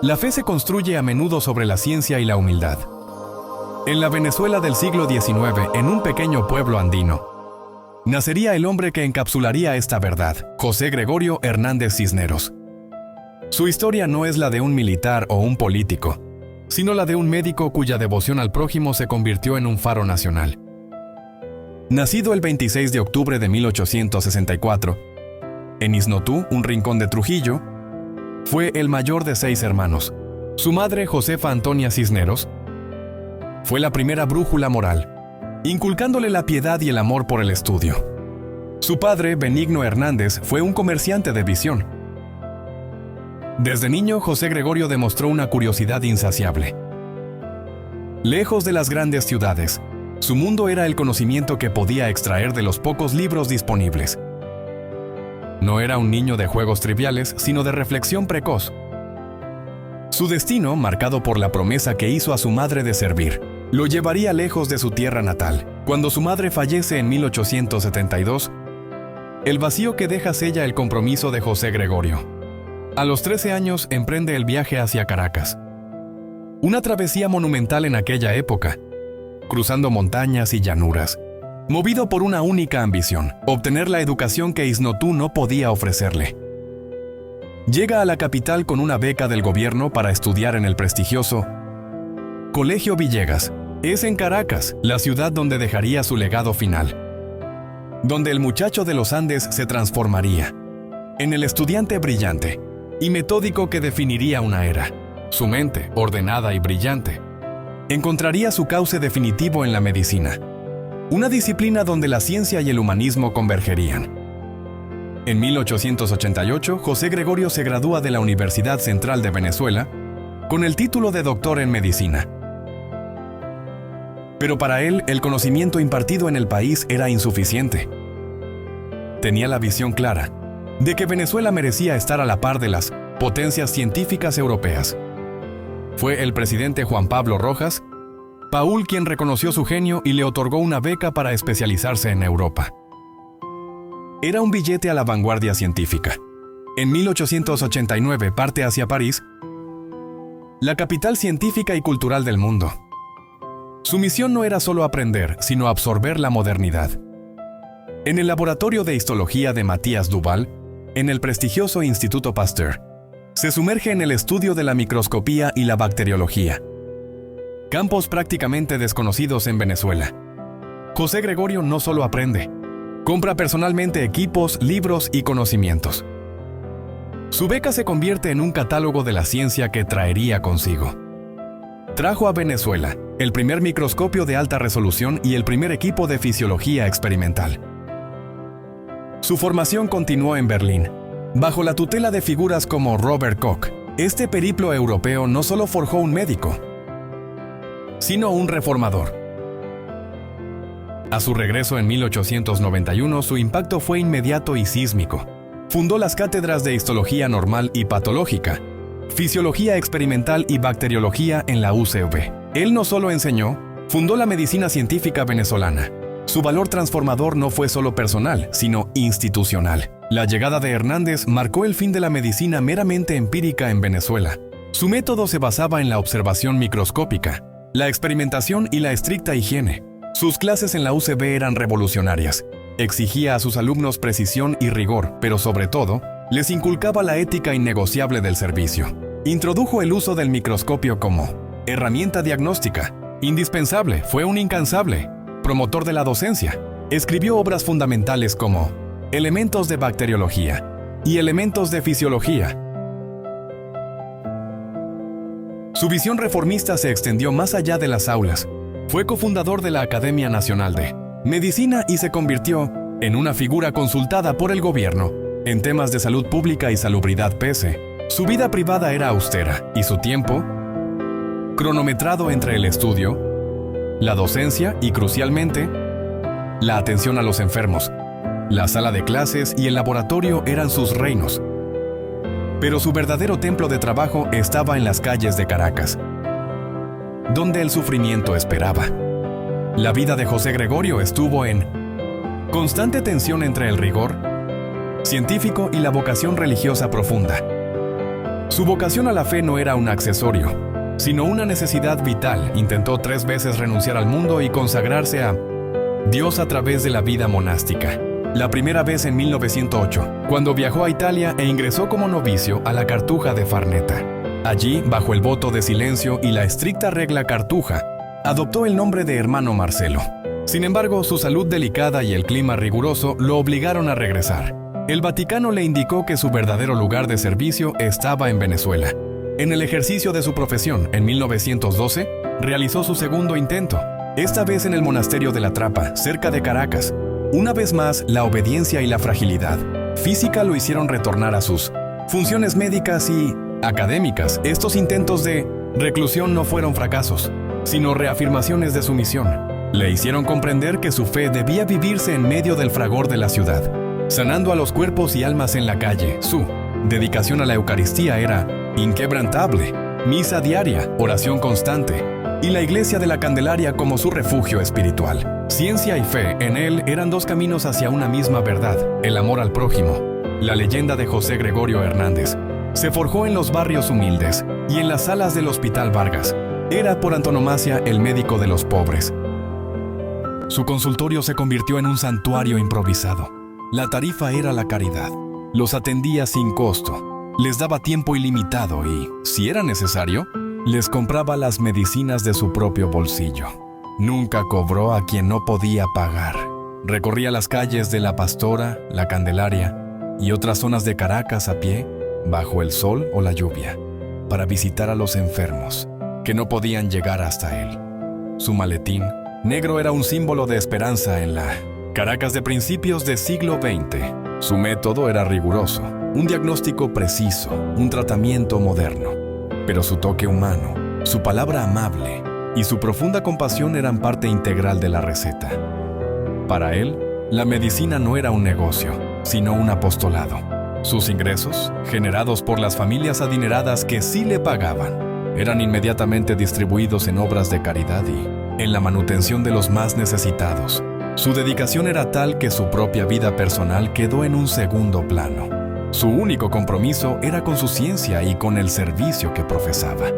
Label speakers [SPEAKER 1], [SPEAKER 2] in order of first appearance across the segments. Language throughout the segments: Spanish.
[SPEAKER 1] La fe se construye a menudo sobre la ciencia y la humildad. En la Venezuela del siglo XIX, en un pequeño pueblo andino, nacería el hombre que encapsularía esta verdad, José Gregorio Hernández Cisneros. Su historia no es la de un militar o un político, sino la de un médico cuya devoción al prójimo se convirtió en un faro nacional. Nacido el 26 de octubre de 1864, en Iznotú, un rincón de Trujillo, fue el mayor de 6 hermanos. Su madre, Josefa Antonia Cisneros, fue la primera brújula moral, inculcándole la piedad y el amor por el estudio. Su padre, Benigno Hernández, fue un comerciante de visión. Desde niño, José Gregorio demostró una curiosidad insaciable. Lejos de las grandes ciudades, su mundo era el conocimiento que podía extraer de los pocos libros disponibles. No era un niño de juegos triviales, sino de reflexión precoz. Su destino, marcado por la promesa que hizo a su madre de servir, lo llevaría lejos de su tierra natal. Cuando su madre fallece en 1872, el vacío que deja sella el compromiso de José Gregorio. A los 13 años emprende el viaje hacia Caracas. Una travesía monumental en aquella época, cruzando montañas y llanuras, movido por una única ambición: obtener la educación que Iznotú no podía ofrecerle. Llega a la capital con una beca del gobierno para estudiar en el prestigioso Colegio Villegas. Es en Caracas, la ciudad donde dejaría su legado final, donde el muchacho de los Andes se transformaría en el estudiante brillante y metódico que definiría una era. Su mente, ordenada y brillante, encontraría su cauce definitivo en la medicina, una disciplina donde la ciencia y el humanismo convergerían. En 1888, José Gregorio se gradúa de la Universidad Central de Venezuela con el título de doctor en medicina. Pero para él, el conocimiento impartido en el país era insuficiente. Tenía la visión clara de que Venezuela merecía estar a la par de las potencias científicas europeas. Fue el presidente Juan Pablo Rojas Paul quien reconoció su genio y le otorgó una beca para especializarse en Europa. Era un billete a la vanguardia científica. En 1889 parte hacia París, la capital científica y cultural del mundo. Su misión no era solo aprender, sino absorber la modernidad. En el laboratorio de histología de Matías Duval, en el prestigioso Instituto Pasteur, se sumerge en el estudio de la microscopía y la bacteriología, campos prácticamente desconocidos en Venezuela. José Gregorio no solo aprende, compra personalmente equipos, libros y conocimientos. Su beca se convierte en un catálogo de la ciencia que traería consigo. Trajo a Venezuela el primer microscopio de alta resolución y el primer equipo de fisiología experimental. Su formación continuó en Berlín, bajo la tutela de figuras como Robert Koch. Este periplo europeo no solo forjó un médico, sino un reformador. A su regreso en 1891, su impacto fue inmediato y sísmico. Fundó las cátedras de histología normal y patológica, fisiología experimental y bacteriología en la UCV. Él no solo enseñó, fundó la medicina científica venezolana. Su valor transformador no fue solo personal, sino institucional. La llegada de Hernández marcó el fin de la medicina meramente empírica en Venezuela. Su método se basaba en la observación microscópica, la experimentación y la estricta higiene. Sus clases en la UCB eran revolucionarias. Exigía a sus alumnos precisión y rigor, pero sobre todo, les inculcaba la ética innegociable del servicio. Introdujo el uso del microscopio como herramienta diagnóstica. Indispensable, fue un incansable promotor de la docencia. Escribió obras fundamentales como Elementos de bacteriología y Elementos de fisiología. Su visión reformista se extendió más allá de las aulas. Fue cofundador de la Academia Nacional de Medicina y se convirtió en una figura consultada por el gobierno en temas de salud pública y salubridad pese. Su vida privada era austera y su tiempo cronometrado entre el estudio, la docencia y, crucialmente, la atención a los enfermos. La sala de clases y el laboratorio eran sus reinos. Pero su verdadero templo de trabajo estaba en las calles de Caracas, donde el sufrimiento esperaba. La vida de José Gregorio estuvo en constante tensión entre el rigor científico y la vocación religiosa profunda. Su vocación a la fe no era un accesorio, sino una necesidad vital. Intentó 3 veces renunciar al mundo y consagrarse a Dios a través de la vida monástica. La primera vez en 1908, cuando viajó a Italia e ingresó como novicio a la Cartuja de Farneta. Allí, bajo el voto de silencio y la estricta regla Cartuja, adoptó el nombre de hermano Marcelo. Sin embargo, su salud delicada y el clima riguroso lo obligaron a regresar. El Vaticano le indicó que su verdadero lugar de servicio estaba en Venezuela. En el ejercicio de su profesión, en 1912, realizó su segundo intento, esta vez en el monasterio de La Trapa, cerca de Caracas. Una vez más, la obediencia y la fragilidad física lo hicieron retornar a sus funciones médicas y académicas. Estos intentos de reclusión no fueron fracasos, sino reafirmaciones de su misión. Le hicieron comprender que su fe debía vivirse en medio del fragor de la ciudad, sanando a los cuerpos y almas en la calle. Su dedicación a la Eucaristía era inquebrantable, misa diaria, oración constante, y la iglesia de la Candelaria como su refugio espiritual. Ciencia y fe en él eran 2 caminos hacia una misma verdad, el amor al prójimo. La leyenda de José Gregorio Hernández se forjó en los barrios humildes y en las salas del Hospital Vargas. Era por antonomasia el médico de los pobres. Su consultorio se convirtió en un santuario improvisado. La tarifa era la caridad. Los atendía sin costo, les daba tiempo ilimitado y, si era necesario, les compraba las medicinas de su propio bolsillo. Nunca cobró a quien no podía pagar. Recorría las calles de La Pastora, La Candelaria y otras zonas de Caracas a pie, bajo el sol o la lluvia, para visitar a los enfermos que no podían llegar hasta él. Su maletín negro era un símbolo de esperanza en la Caracas de principios del siglo XX. Su método era riguroso, un diagnóstico preciso, un tratamiento moderno. Pero su toque humano, su palabra amable y su profunda compasión eran parte integral de la receta. Para él, la medicina no era un negocio, sino un apostolado. Sus ingresos, generados por las familias adineradas que sí le pagaban, eran inmediatamente distribuidos en obras de caridad y en la manutención de los más necesitados. Su dedicación era tal que su propia vida personal quedó en un segundo plano. Su único compromiso era con su ciencia y con el servicio que profesaba.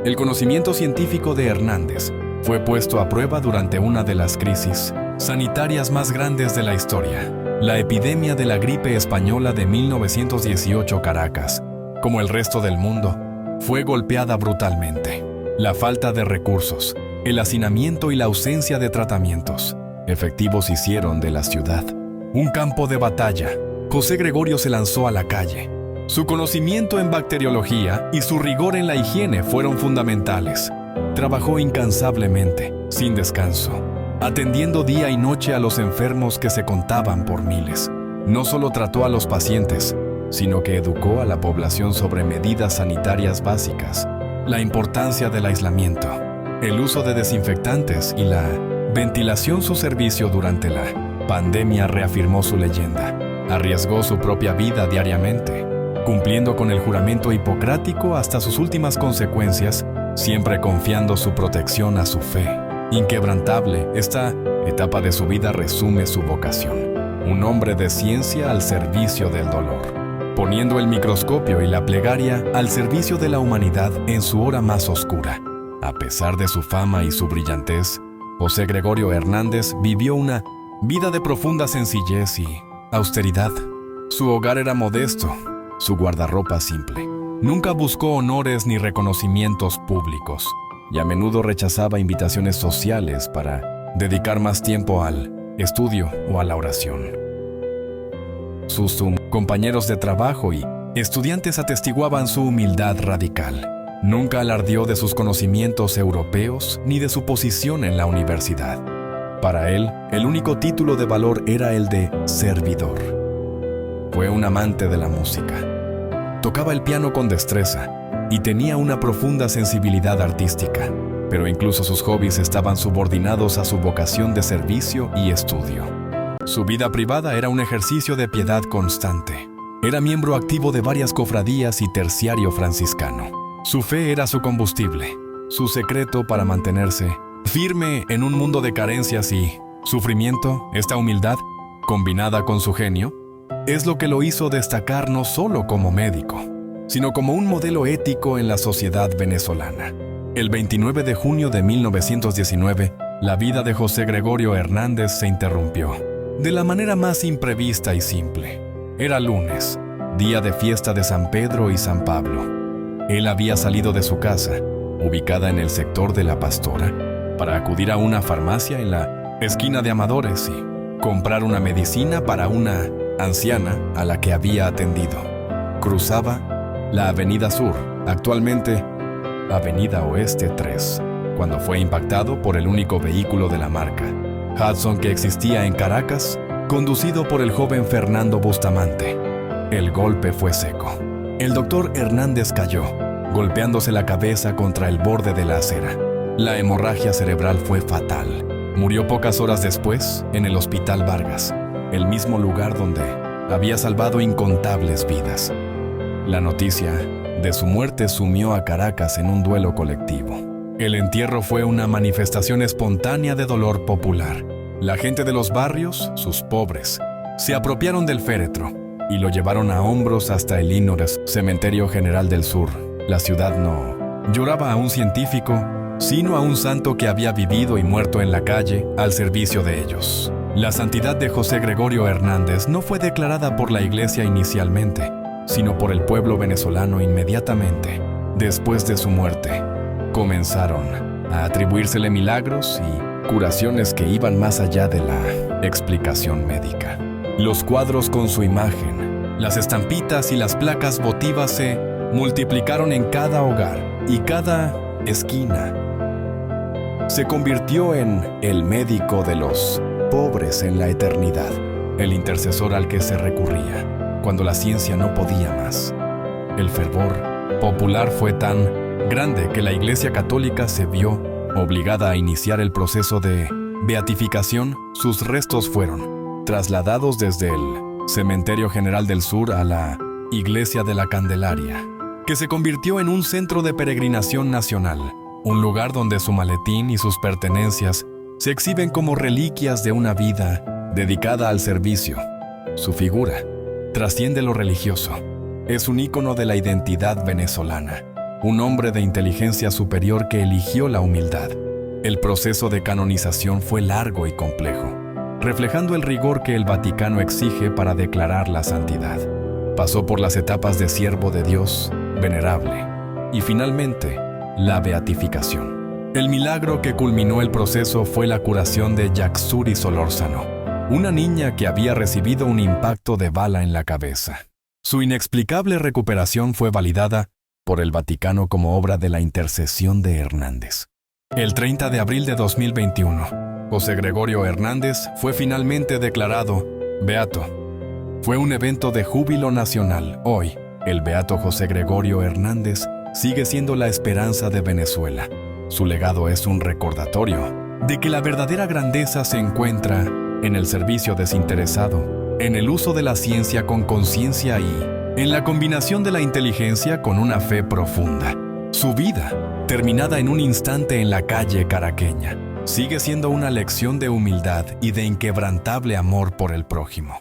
[SPEAKER 1] El conocimiento científico de Hernández fue puesto a prueba durante una de las crisis sanitarias más grandes de la historia, la epidemia de la gripe española de 1918. Caracas, como el resto del mundo, fue golpeada brutalmente. La falta de recursos, el hacinamiento y la ausencia de tratamientos efectivos hicieron de la ciudad un campo de batalla. José Gregorio se lanzó a la calle. Su conocimiento en bacteriología y su rigor en la higiene fueron fundamentales. Trabajó incansablemente, sin descanso, atendiendo día y noche a los enfermos que se contaban por miles. No solo trató a los pacientes, sino que educó a la población sobre medidas sanitarias básicas, la importancia del aislamiento, el uso de desinfectantes y la ventilación. Su servicio durante la pandemia reafirmó su leyenda. Arriesgó su propia vida diariamente, cumpliendo con el juramento hipocrático hasta sus últimas consecuencias, siempre confiando su protección a su fe. Inquebrantable, esta etapa de su vida resume su vocación. Un hombre de ciencia al servicio del dolor, poniendo el microscopio y la plegaria al servicio de la humanidad en su hora más oscura. A pesar de su fama y su brillantez, José Gregorio Hernández vivió una vida de profunda sencillez y austeridad. Su hogar era modesto, su guardarropa simple. Nunca buscó honores ni reconocimientos públicos y a menudo rechazaba invitaciones sociales para dedicar más tiempo al estudio o a la oración. Sus compañeros de trabajo y estudiantes atestiguaban su humildad radical. Nunca alardeó de sus conocimientos europeos ni de su posición en la universidad. Para él, el único título de valor era el de servidor. Fue un amante de la música. Tocaba el piano con destreza y tenía una profunda sensibilidad artística, pero incluso sus hobbies estaban subordinados a su vocación de servicio y estudio. Su vida privada era un ejercicio de piedad constante. Era miembro activo de varias cofradías y terciario franciscano. Su fe era su combustible, su secreto para mantenerse firme en un mundo de carencias y sufrimiento. Esta humildad, combinada con su genio, es lo que lo hizo destacar no solo como médico, sino como un modelo ético en la sociedad venezolana. El 29 de junio de 1919, la vida de José Gregorio Hernández se interrumpió, de la manera más imprevista y simple. Era lunes, día de fiesta de San Pedro y San Pablo. Él había salido de su casa, ubicada en el sector de La Pastora, para acudir a una farmacia en la esquina de Amadores y comprar una medicina para una anciana a la que había atendido. Cruzaba la Avenida Sur, actualmente Avenida Oeste 3, cuando fue impactado por el único vehículo de la marca Hudson que existía en Caracas, conducido por el joven Fernando Bustamante. El golpe fue seco. El doctor Hernández cayó, golpeándose la cabeza contra el borde de la acera. La hemorragia cerebral fue fatal. Murió pocas horas después en el Hospital Vargas, el mismo lugar donde había salvado incontables vidas. La noticia de su muerte sumió a Caracas en un duelo colectivo. El entierro fue una manifestación espontánea de dolor popular. La gente de los barrios, sus pobres, se apropiaron del féretro y lo llevaron a hombros hasta el Linares, Cementerio General del Sur. La ciudad no lloraba a un científico, sino a un santo que había vivido y muerto en la calle al servicio de ellos. La santidad de José Gregorio Hernández no fue declarada por la Iglesia inicialmente, sino por el pueblo venezolano inmediatamente. Después de su muerte, comenzaron a atribuírsele milagros y curaciones que iban más allá de la explicación médica. Los cuadros con su imagen, las estampitas y las placas votivas se multiplicaron en cada hogar y cada esquina. Se convirtió en el médico de los pobres en la eternidad, el intercesor al que se recurría cuando la ciencia no podía más. El fervor popular fue tan grande que la Iglesia Católica se vio obligada a iniciar el proceso de beatificación. Sus restos fueron trasladados desde el Cementerio General del Sur a la Iglesia de la Candelaria, que se convirtió en un centro de peregrinación nacional, un lugar donde su maletín y sus pertenencias se exhiben como reliquias de una vida dedicada al servicio. Su figura trasciende lo religioso. Es un ícono de la identidad venezolana, un hombre de inteligencia superior que eligió la humildad. El proceso de canonización fue largo y complejo, reflejando el rigor que el Vaticano exige para declarar la santidad. Pasó por las etapas de siervo de Dios, venerable, y finalmente, la beatificación. El milagro que culminó el proceso fue la curación de Yaxuri Solórzano, una niña que había recibido un impacto de bala en la cabeza. Su inexplicable recuperación fue validada por el Vaticano como obra de la intercesión de Hernández. El 30 de abril de 2021, José Gregorio Hernández fue finalmente declarado beato. Fue un evento de júbilo nacional. Hoy, el beato José Gregorio Hernández sigue siendo la esperanza de Venezuela. Su legado es un recordatorio de que la verdadera grandeza se encuentra en el servicio desinteresado, en el uso de la ciencia con conciencia y en la combinación de la inteligencia con una fe profunda. Su vida, terminada en un instante en la calle caraqueña, sigue siendo una lección de humildad y de inquebrantable amor por el prójimo.